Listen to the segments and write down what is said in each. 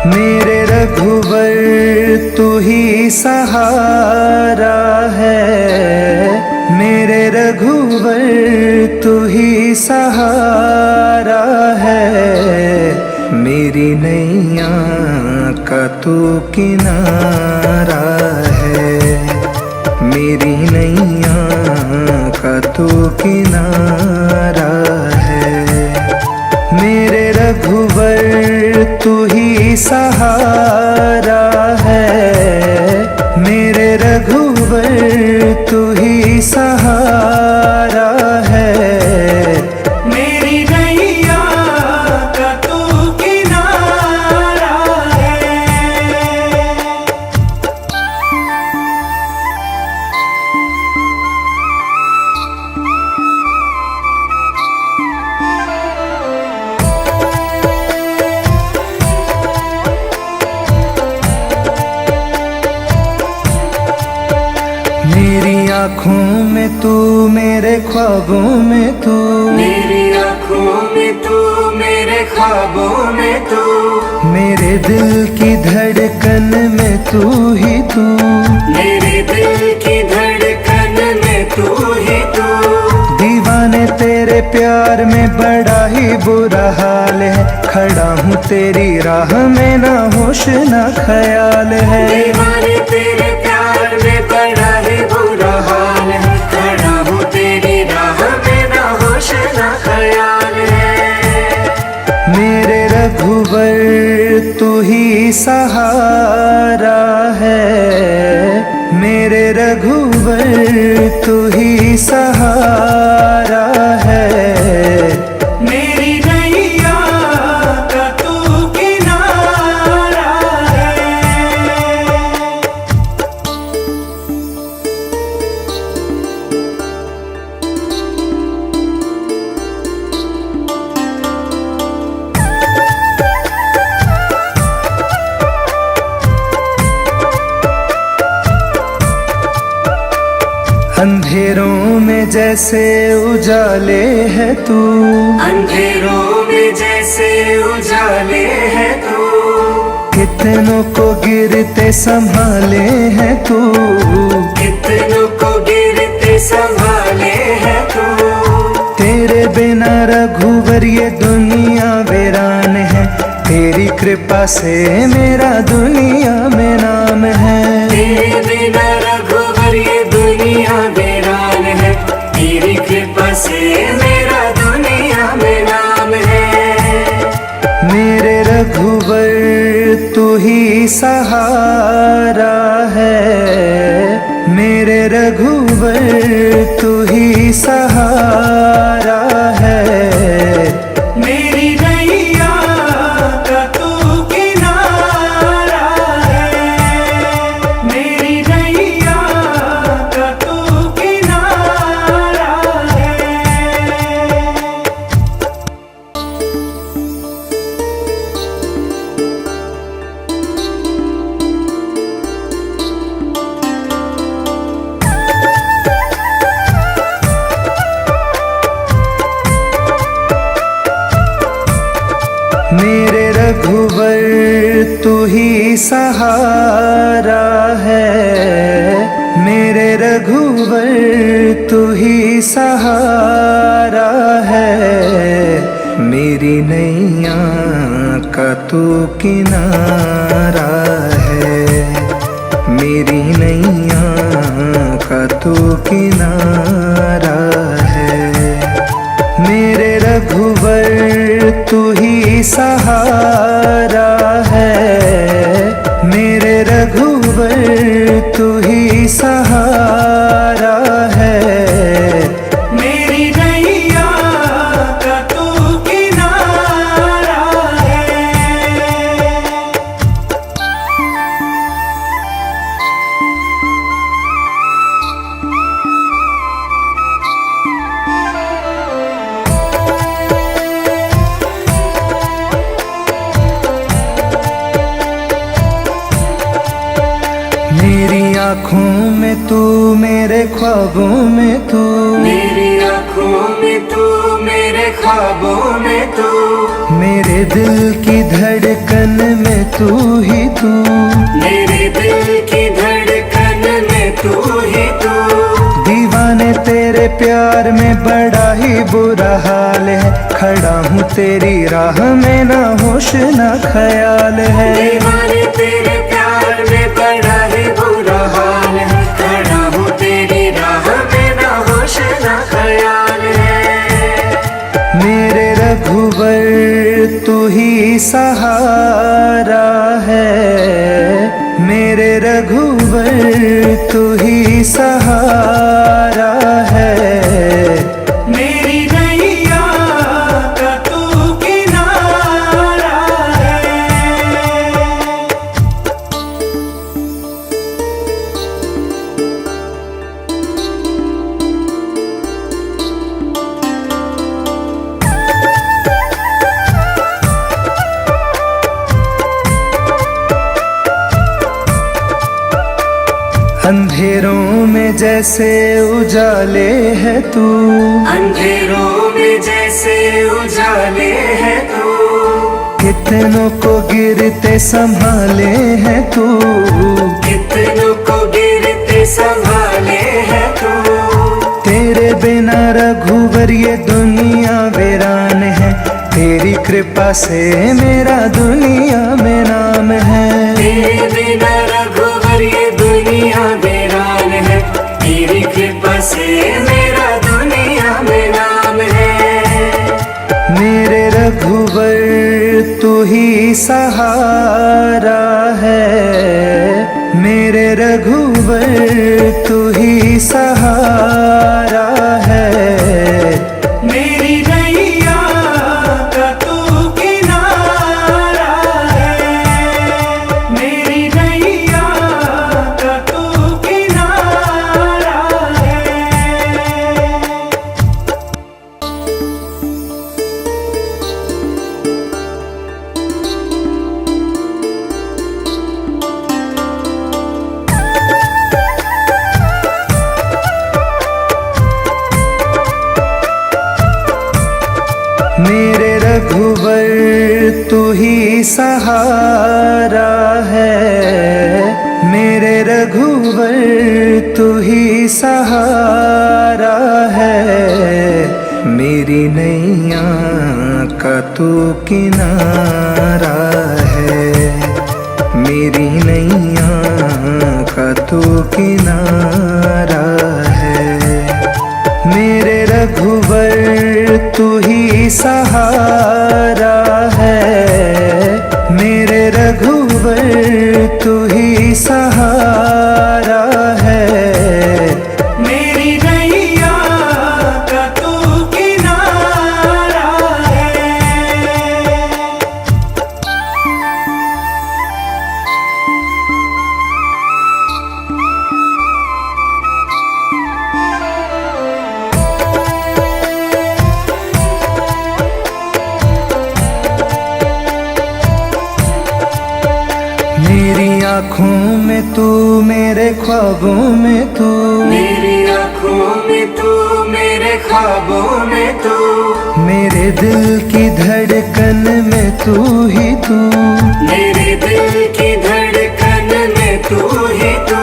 मेरे रघुवर तू ही सहारा है, मेरे रघुवर तू ही सहारा है। मेरी नैया का तू किनारा है, मेरी नैया का तू किनारा है। मेरे रघुवर तू ही सहारा है, मेरे रघुवर तू ही सहारा है। मेरी नैया का तू किनारा है। मेरी आँखों में तू, मेरे ख्वाबों में तू, मेरी आँखों में तू, मेरे ख्वाबों में तू, मेरे दिल की धड़कन में तू ही तू, मेरे दिल की धड़कन में तू ही तू। दीवाने तेरे प्यार में बड़ा ही बुरा हाल है, खड़ा हूँ तेरी राह में ना होश ना ख्याल है। दीवाने तेरे प्यार में बड़ा ही बुरा हाल है, खड़ा हूँ तेरी राह में ना होश ना ख्याल है। मेरे रघुवर तू ही सहारा है, मेरे रघुवर तू ही सहारा है। मेरी नैया का तू किनारा है। अंधेरों में जैसे उजाले है तू, अंधेरों में जैसे उजाले है तू, कितनों को गिरते संभाले है तू, कितनों को गिरते संभाले है तू। तेरे बिना रघुवर ये दुनिया वीरान है, तेरी कृपा से मेरा दुनिया में नाम है। तेरे बिना रघुवर ये दुनिया वीरान है, तेरी कृपा से मेरा दुनिया में नाम है। मेरे रघुवर तू ही सहारा है, मेरे रघुवर तू ही सहारा है। मेरी नैया का तू किनारा है, मेरी नैया का तू किनारा है। मेरे रघुवर तू ही सहारा है, मेरे रघुवर तू ही सहारा है। मेरी नैया का तू किनारा है, मेरी नैया का तू किनारा है। मेरे रघुवर तू ही सहारा है, मेरे रघुवर तू ही सहारा है। मेरी नैया का तू किनारा है। मेरी आँखों में तू, मेरे ख्वाबों में तू, मेरी आँखों में तू, मेरे ख्वाबों में तू, मेरे दिल की धड़कन में तू ही तू। मेरे दिल की धड़कन में तू ही तू। दीवाने तेरे प्यार में बड़ा ही बुरा हाल है, खड़ा हूँ तेरी राह में ना होश ना ख्याल है। दीवाने तेरे प्यार में बड़ा ही बुरा हाल है, खड़ा हूँ तेरी राह में ना होश ना ख्याल है। मेरे रघुवर तू ही सहारा है, मेरे रघुवर तू ही सहारा है। मेरी नैया का तू किनारा है। अंधेरों में जैसे उजाले है तू, अंधेरों में जैसे उजाले है तू। कितनों को गिरते संभाले है तू, कितनों को गिरते संभाले है तू। तेरे बिना रघुवर ये दुनिया वीरान है, तेरी कृपा से मेरा दुनिया में नाम है। तेरे बिना रघुवर ये दुनिया वीरान है, तेरी कृपा से मेरा दुनिया में नाम है। मेरे रघुवर तू ही सहारा है, मेरे रघुवर तू ही सहारा है। मेरी नैया का तू किनारा है। मेरी नैया का तू किनारा है। मेरे रघुवर तू ही सहारा है, मेरे रघुवर तू ही सहारा है। मेरी नैया का तू किनारा है, मेरी नैया का तू किनारा है। मेरे रघुवर तू ही सहारा है, मेरे रघुवर तू ही सहारा है। मेरी नैया का तू किनारा है। मेरी आँखों में तू, मेरे ख्वाबों में तू, मेरी आँखों में तू, मेरे ख्वाबों में तू। मेरे दिल की धड़कन में तू ही तू। मेरे दिल की धड़कन में तू ही तू।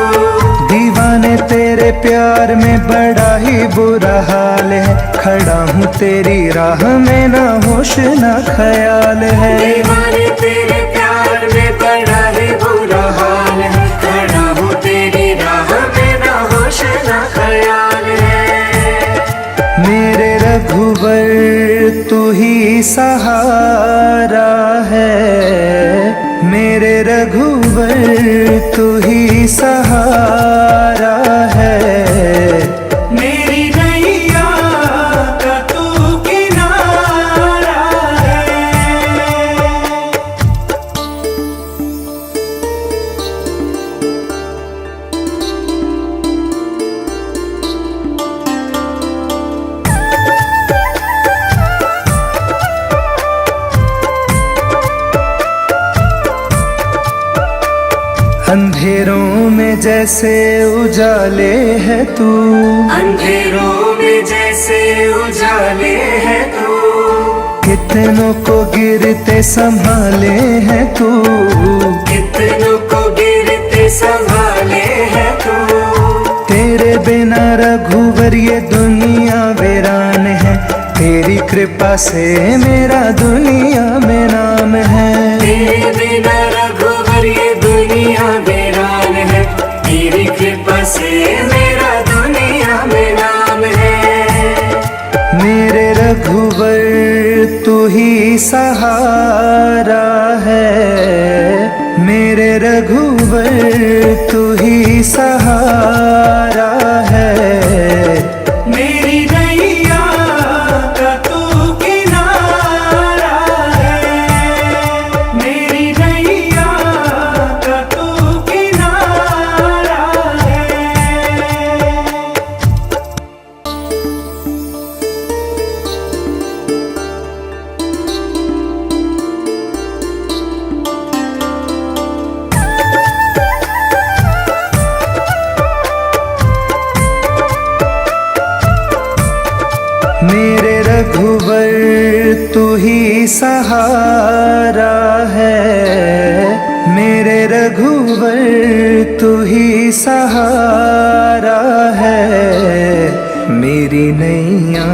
दीवाने तेरे प्यार में बड़ा ही बुरा हाल है, खड़ा हूँ तेरी राह में ना होश ना ख्याल है। दीवाने तेरे प्यार में बड़ा ही बुरा हाल है, खड़ा हूँ तेरी राह में ना होश ना ख्याल है। मेरे रघुवर तू ही सहारा है, मेरे रघुवर तू ही सहारा है। मेरी नैया का तू किनारा है। अंधेरों में जैसे उजाले है तू, अंधेरों में जैसे उजाले है तू। कितनों को गिरते संभाले है तू, कितनों को गिरते संभाले है तू। तेरे बिना रघुवर ये दुनिया वीरान है, तेरी कृपा से मेरा दुनिया में नाम है। तेरे बिना रघुवर ये दुनिया वीरान है, तेरी कृपा से मेरा दुनिया में नाम है। मेरे रघुवर तू ही सहारा है, मेरे रघुवर तू ही सहारा है। मेरी नैया का तू किनारा है, मेरी नैया का तू किनारा है। मेरे रघुवर तू ही सहारा है, मेरे रघुवर तू ही सहारा है। मेरी नैया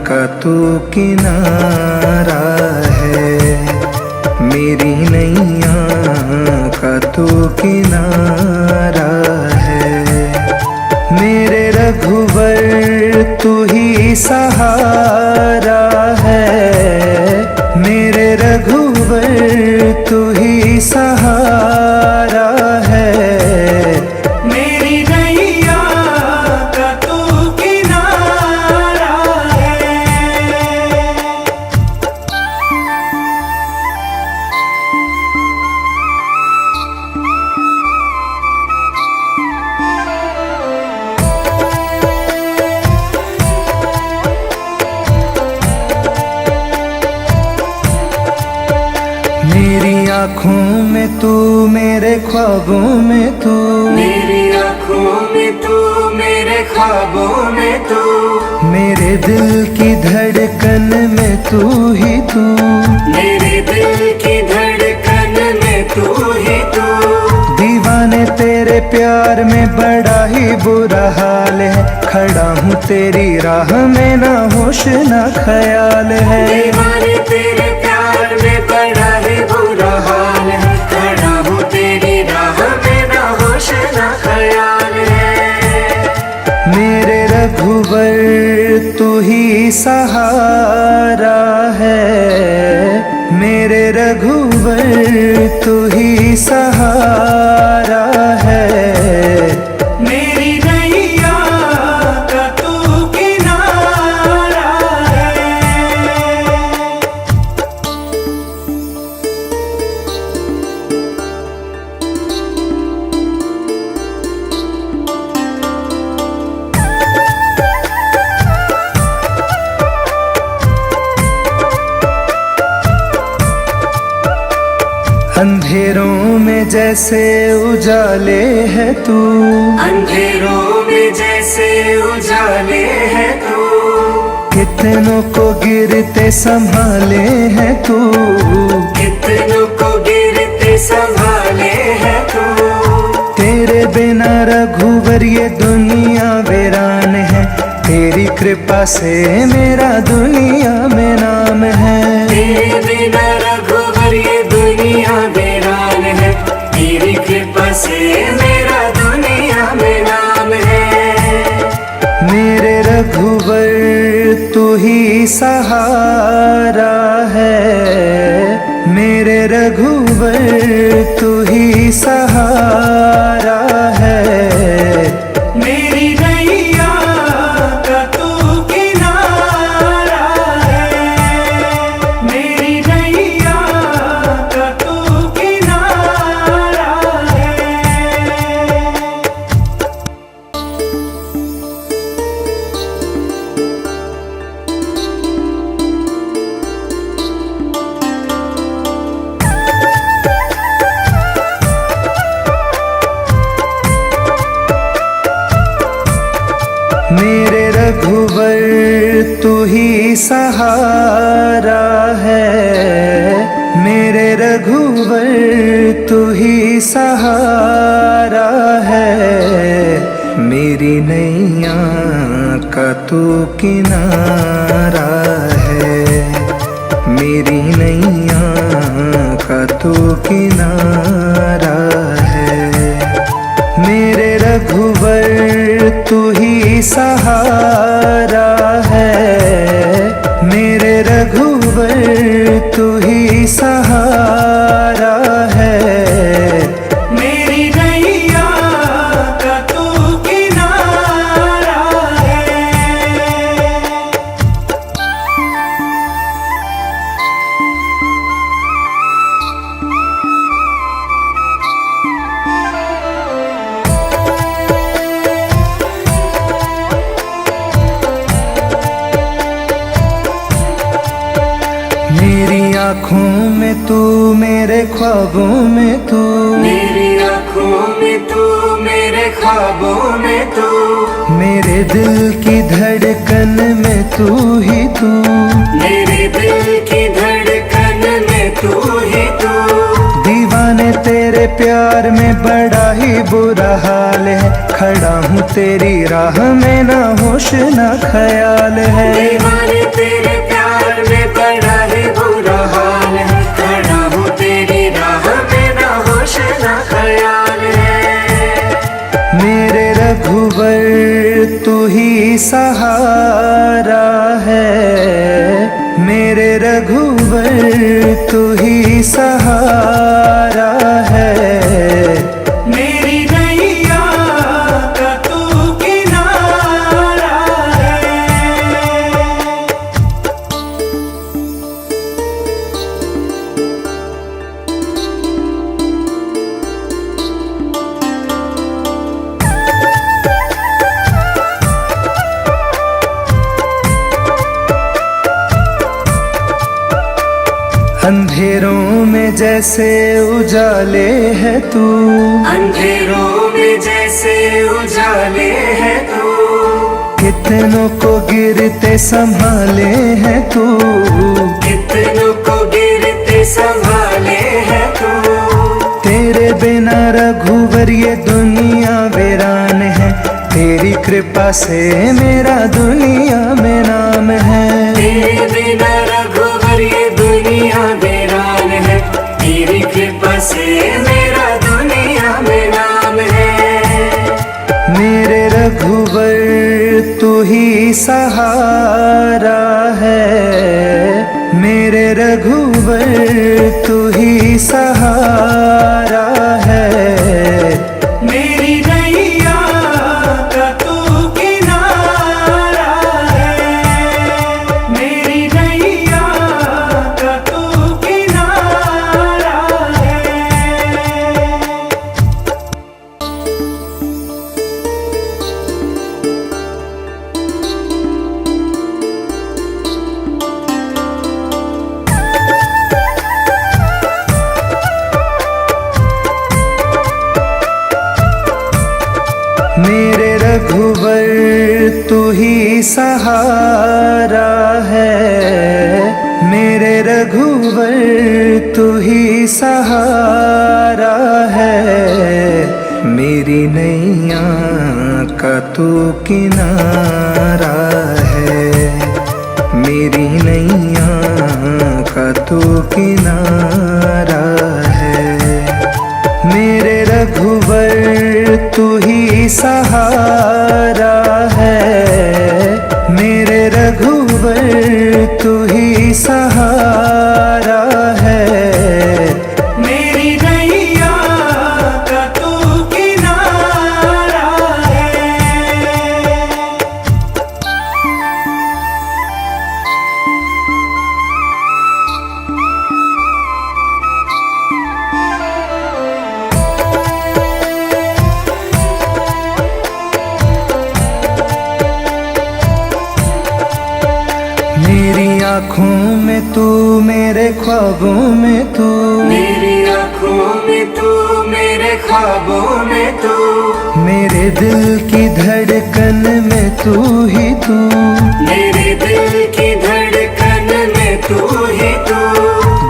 का तू किनारा है, मेरी नैया का तू किनारा है। मेरे रघुवर तू ही सहारा है, मेरे रघुवर तू ही सहारा है। मेरी नैया का तू किनारा है। मेरी आँखों में तू, मेरे ख्वाबों में तू, मेरी आँखों में तू, मेरे ख्वाबों में तू, मेरे दिल की धड़कन में तू ही तू, मेरे दिल की धड़कन में तू ही तू। दीवाने तेरे प्यार में बड़ा ही बुरा हाल है, खड़ा हूँ तेरी राह में ना होश ना ख्याल है। दीवाने तेरे प्यार में बड़ा ही बुरा हाल है, खड़ा हूँ तेरी राह में ना होश ना ख्याल है। मेरे रघुवर तू ही सहारा है, मेरे रघुवर तू ही सहारा है। मेरी नैया का तू किनारा है। अंधेरों में जैसे उजाले है तू, अंधेरों में जैसे उजाले है तू, कितनों को गिरते संभाले है तू, कितनों को गिरते संभाले है तू। तेरे बिना रघुवर ये दुनिया वीरान है, तेरी कृपा से मेरा दुनिया में नाम है। तेरे बिना रघुवर ये दुनिया वीरान है, तेरी कृपा से मेरा दुनिया में नाम है। मेरे रघुवर तू ही सहारा है, मेरे रघुवर तू ही सहारा है। मेरी नैया का तू किनारा है, मेरी नैया का तू किनारा है। मेरे रघुवर तू ही सहारा रघुवर तू ही सहारा है, मेरी नैया का तू किनारा है, मेरी नैया का तू किनारा है। मेरे रघुवर तू ही सहारा है, मेरे रघुवर तू ही सहारा है, मेरी नैया का तू किनारा है। मेरी आँखों में तू, मेरे ख्वाबों में तू, मेरी आँखों में तू, मेरे ख्वाबों में तू, मेरे दिल की धड़कन में तू ही तू, मेरे दिल की धड़कन में तू ही तू। दीवाने तेरे प्यार में बड़ा ही बुरा हाल है, खड़ा हूँ तेरी राह में ना होश ना ख्याल है। दीवाने तेरे प्यार में बड़ा ही बुरा हाल है, खड़ा हूँ तेरी राह में ना होश ना ख्याल है। मेरे रघुवर तू ही सहारा है, मेरे रघुवर तू ही सहारा है, मेरी नैया का तू किनारा है। अंधेरों में जैसे उजाले है तू, अंधेरों में जैसे उजाले है तू, कितनों को गिरते संभाले है तू, कितनों को गिरते संभाले है तू। तेरे बिना रघुवर ये दुनिया वीरान है, तेरी कृपा से मेरा दुनिया में नाम है। तेरे बिना रघुवर ये दुनिया वीरान है, तेरी कृपा से मेरा दुनिया में नाम है। मेरे रघुवर तू ही सहारा है, मेरे रघुवर तू ही सहारा है, मेरी नैया का तू किनारा है, मेरी नैया का तू किनारा है। मेरे रघुवर तू ही सहारा है, मेरे रघुवर तू ही सहारा है, मेरी नैया का तू किनारा है, मेरी नैया का तू किनारा है। मेरे रघुवर तू ही सहारा है, मेरे रघुवर तू ही सहारा है, मेरी नैया का तू किनारा है। मेरी आँखों में तू, मेरे ख्वाबों में तू, मेरी आँखों में तू, मेरे ख्वाबों में तू, मेरे दिल की धड़कन में तू ही तू, मेरे दिल की धड़कन में तू ही तू।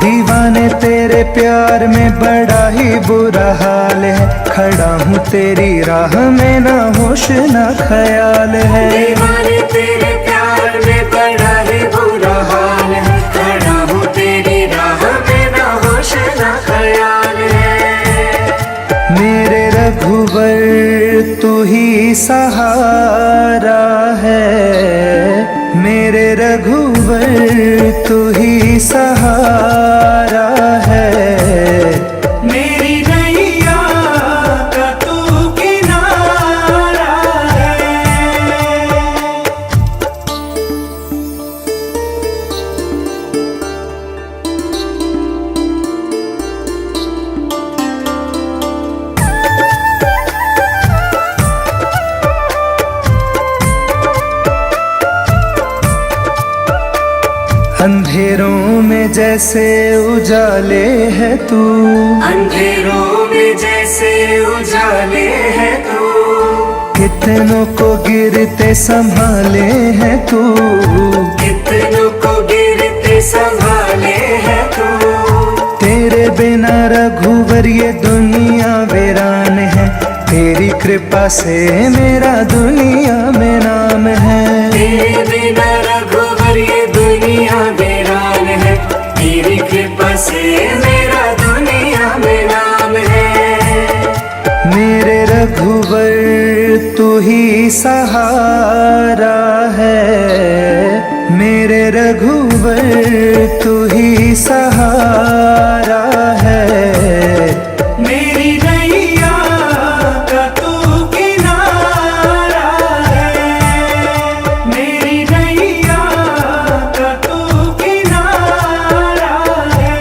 दीवाने तेरे तेरे प्यार में बड़ा ही बुरा हाल है, खड़ा हूँ तेरी राह में ना होश ना ख्याल है। दीवाने तेरे प्यार में बड़ा ही बुरा हाल है, खड़ा हूँ तेरी राह में ना होश ना ख्याल है। मेरे रघुवर तू ही सहारा है, मेरे रघुवर तू ही सहारा है। मेरी नैया का तू किनारा है। अंधेरों में जैसे उजाले है तू, अंधेरों में जैसे उजाले है तू, कितनों को गिरते संभाले है तू, कितनों को गिरते संभाले है तू। तेरे बिना रघुवर ये दुनिया वीरान है, तेरी कृपा से मेरा दुनिया में नाम है। तेरे बिना रघुवर ये दुनिया वीरान है, तेरी कृपा से मेरा दुनिया में नाम है। मेरे रघुवर तू ही सहारा है, मेरे रघुवर तू ही सहारा है। मेरी नैया का तू किनारा है, मेरी नैया का तू किनारा है।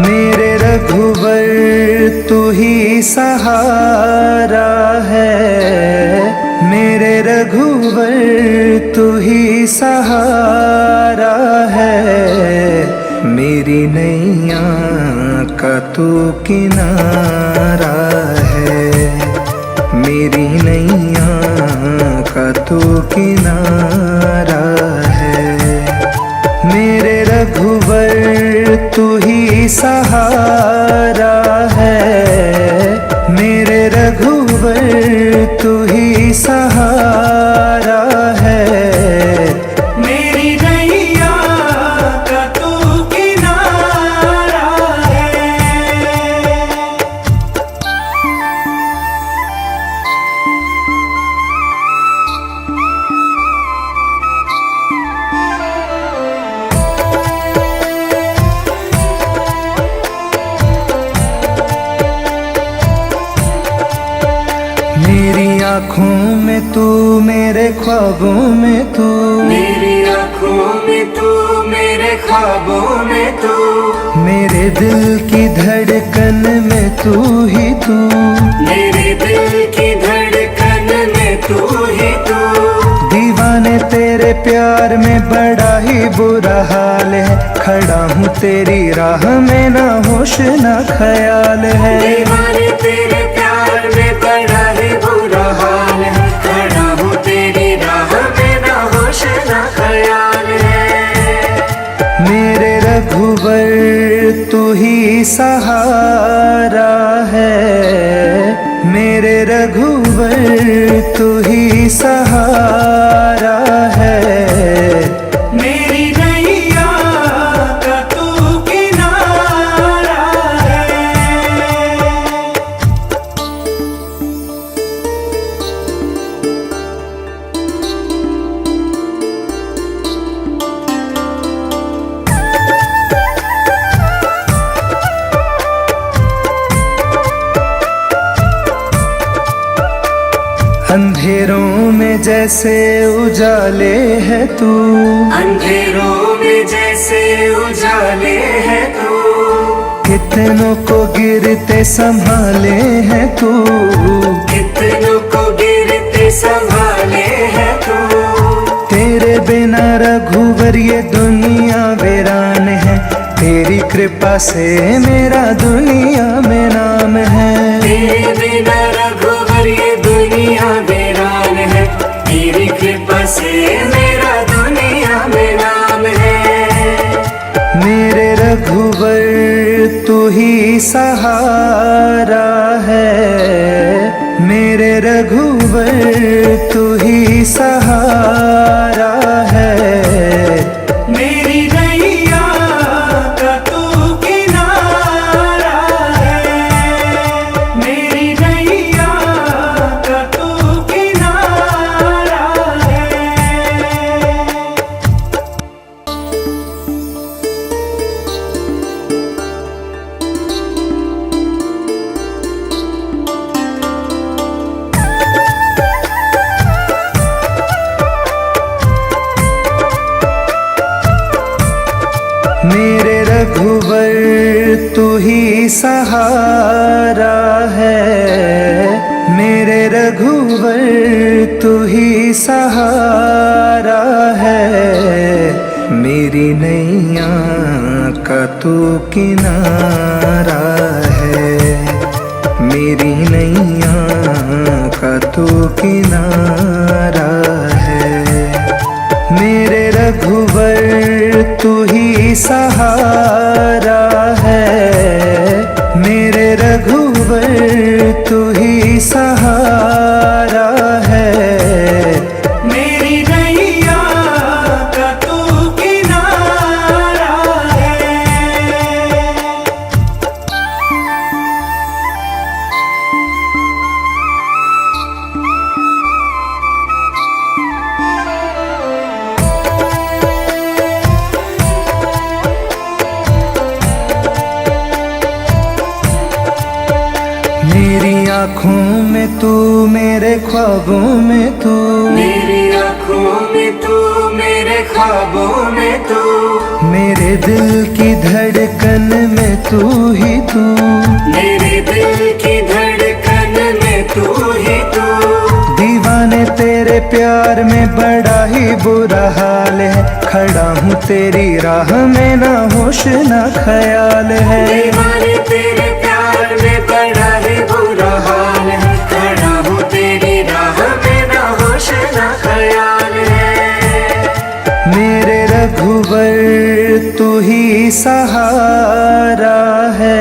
मेरे रघुवर तू ही सहारा है, मेरे रघुवर तू ही सहारा है। मेरी नैया का तू किनारा है, मेरी नैया का तू किनारा है। मेरे रघुवर तू ही सहारा है, मेरे रघुवर तू ही सहारा है। मेरी नैया का तू किनारा है। मेरी आँखों में तू, मेरे ख्वाबों में तू, मेरी आँखों में तू, मेरे ख्वाबों में तू, मेरे दिल की धड़कन में तू ही तू, मेरे दिल की धड़कन में तू ही तू। दीवाने तेरे प्यार में बड़ा ही बुरा हाल है, खड़ा हूँ तेरी राह में ना होश ना ख्याल है। दीवाने तेरे प्यार में बड़ा ही बुरा हाल है, खड़ा हूँ तेरी राह में ना होश ना ख्याल है। मेरे रघुवर तू ही सहारा है, मेरे रघुवर तू ही सहारा है। मेरी नैया का तू किनारा है। अंधेरों में जैसे उजाले है तू, अंधेरों में जैसे उजाले है तू, कितनों को गिरते संभाले है तू, कितनों को गिरते संभाले है तू। तेरे बिना रघुवर ये दुनिया दुनिया वीरान है, तेरी कृपा से मेरा दुनिया में नाम है। तेरे बिना रघुवर ये दुनिया वीरान है, तेरी कृपा से मेरा दुनिया में नाम है। मेरे रघुवर तू ही सहारा है, मेरे रघुवर तू ही सहारा है। मेरी नैया का तू किनारा है, मेरी नैया का तू किनारा है। मेरे रघुवर तू ही सहारा है, मेरे रघुवर तू ही सहारा है। मेरी नैया का तू किनारा है, मेरी नैया का तू किनारा है। मेरे रघुवर तू ही सहारा है, मेरे रघुवर तू ही सहारा है। मेरी नैया का तू किनारा है। मेरी आँखों में तू, मेरे ख्वाबों में तू, मेरी आँखों में तू, मेरे ख्वाबों में तू, मेरे दिल की धड़कन में तू ही तू। मेरे दिल की धड़कन में तू ही तू। दीवाने तेरे प्यार में बड़ा ही बुरा हाल है, खड़ा हूँ तेरी राह में ना होश ना ख्याल है। दीवाने तेरे प्यार में बड़ा ही बुरा हाल है, खड़ा हूँ तेरी राह में ना होश ना ख्याल है। मेरे रघुवर तू ही सहारा है,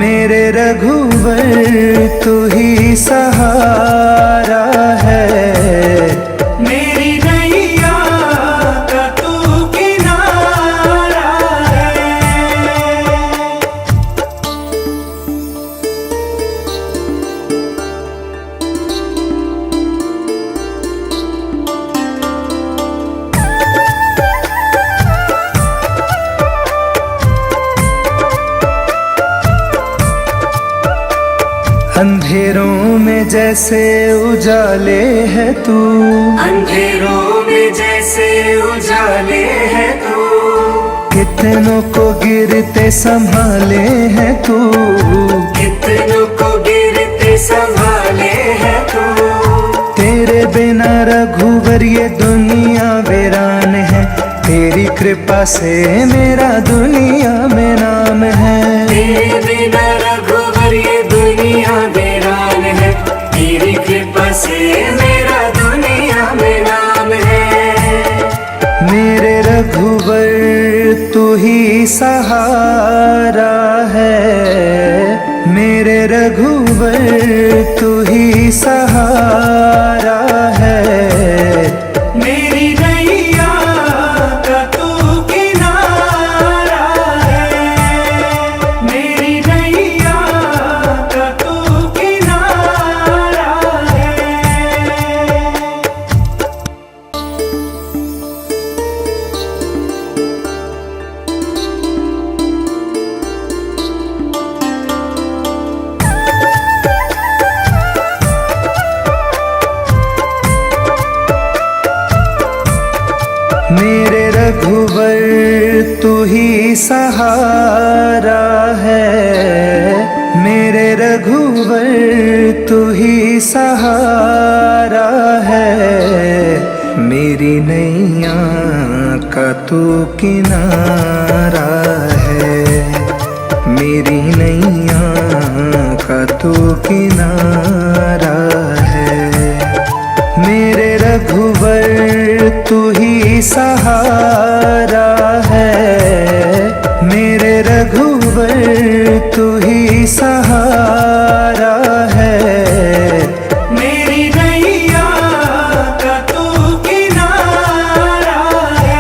मेरे रघुवर तू ही सहारा है। मेरी नैया का तू किनारा है। अंधेरों में जैसे उजाले है तू, अंधेरों में जैसे उजाले है तू, कितनों को गिरते संभाले है तू। कितनों को गिरते संभाले है तू। तेरे बिना रघुवर ये दुनिया वीरान है, तेरी कृपा से मेरा दुनिया में नाम है। तेरे बिना रघुवर ये दुनिया वीरान है, तेरी कृपा से मेरा दुनिया में नाम है। मेरे रघुवर तू ही सहारा है, मेरे रघुवर तू ही सहारा है। मेरी नैया का तू किनारा है, मेरी नैया का तू किनारा है। मेरे रघुवर तू ही सहारा है, मेरे रघुवर तू ही सहारा है। मेरी नैया का तू किनारा है, मेरी नैया का तू किनारा है। मेरे रघुवर तू ही सहारा है, मेरे रघुवर तू ही सहारा है। मेरी नैया का तू किनारा है।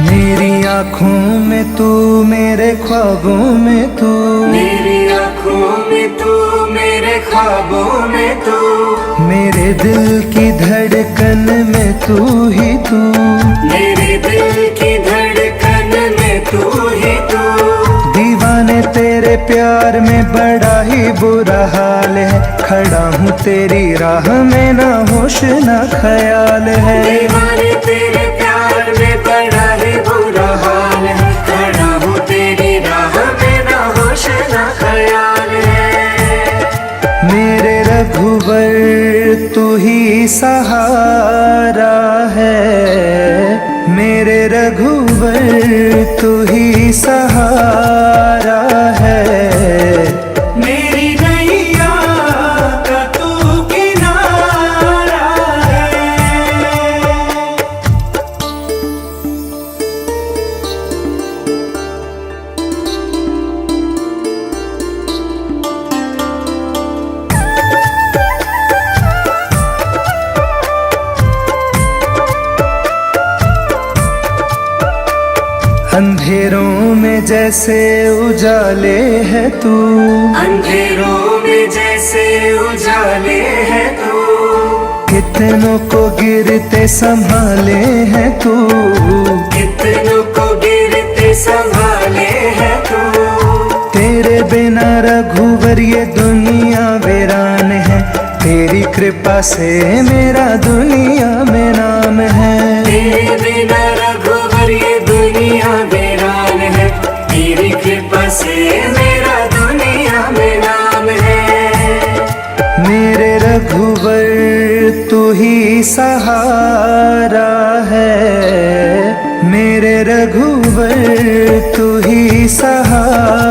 मेरी आँखों में तू, मेरे ख्वाबों में तू, मेरी आँखों में तू, मेरे ख्वाबों में तू, मेरे दिल की धड़कन में तू ही तू, मेरे दिल की धड़कन में तू ही तू। दीवाने तेरे प्यार में बड़ा ही बुरा हाल है, खड़ा हूँ तेरी राह में ना होश ना ख्याल है। दीवाने तेरे प्यार में बड़ा ही बुरा हाल है, खड़ा हूँ तेरी राह में ना होश ना ख्याल है। मेरे रघुवर तू ही सहारा है, मेरे रघुवर तू ही सहारा है। मेरी नैया का तू किनारा है। अंधेरों में जैसे उजाले है तू, अंधेरों में जैसे उजाले है तू, कितनों को गिरते संभाले है तू, कितनों को गिरते संभाले है तू। तेरे बिना रघुवर ये दुनिया वीरान है, तेरी कृपा से मेरा दुनिया में नाम है। तेरे बिना रघुवर ये दुनिया वीरान है, तेरी कृपा से मेरा दुनिया में नाम है। मेरे रघुवर तू ही सहारा है, मेरे रघुवर तू ही सहारा